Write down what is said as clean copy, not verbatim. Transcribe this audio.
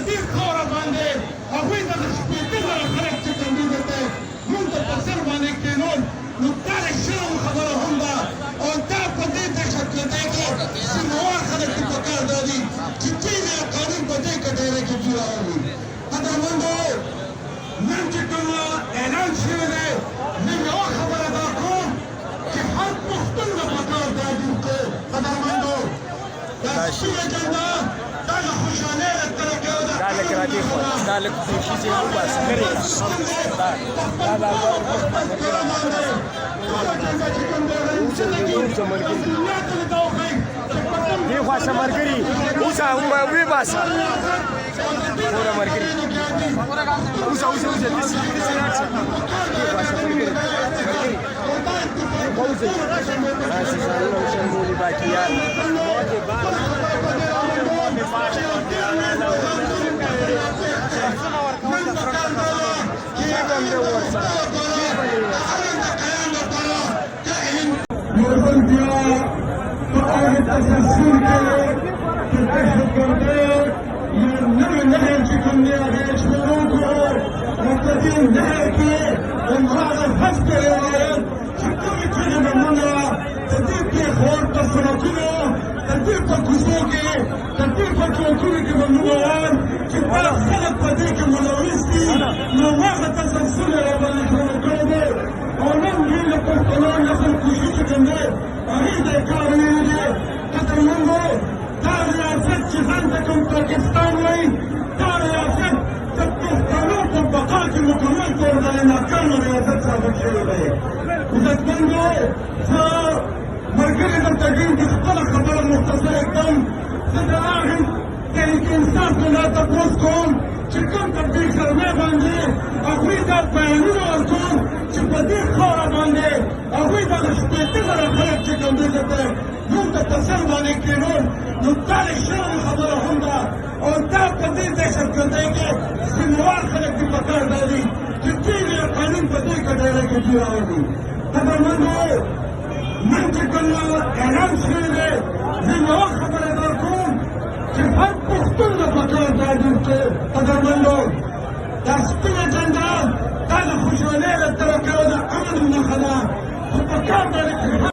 دې خاوره باندې هغوی ته د شپېته زره خلک چې تندي ته موږ ته په سر باندې کېنول نو دا د شرم خبره هم ده او دا په دې دهشتګردۍ کې سیمهوار خلک ته پکار دا دي چې چین یا قانون په دې کټهره کې دوی راولي قدرمندو نن چې کوم اعلان شوی دی زه یوه خبره دا کوم چې هر پښتون ته پکار دا دي چې قدرمندو دا سپینه جنډه دا د خوشحالۍ له طریقې او دا لکه راځي خو دا لکه خوشي وباسه لرې دی خواشه ملګري اوس وباسه پوره ملګري اوس داسې لاړ شه دی خواشه ملګري موزه راشي ځانونه وشرمولي باقیان पाकिस्तान में रियासत जब पख्तानों को बका की मुकम्मल तौर पर नाकाम रियासत साबित शुरू रहे इज्जतमंदों मरकजी तकरीम की खबर मुख्तसर एकदम सदराहम के इंसाफ में ला तपोस कौन चिकन तब्दील करने बांधे अफ्रीका पहलू और कौन चिपदी खौरा बांधे अफ्रीका रिश्ते जरा खलक चिकन दे देते यूं तसर वाले के लोग नुक्तार शर्म खबर होगा और दा पति दहशतगर्दी के जिम्मेवार खलक की पकड़ डाली जितनी भी कानून पति कटेरे की जीवा होगी कदरमंदों मन चिकन ऐलान शुरू है जिम्मेवार खबर कौन कि हर पुख्तुन का पकड़ डाली के कदरमंदों दस्ती जंदा खुशवाले तरह अमन नखला पकड़ डाली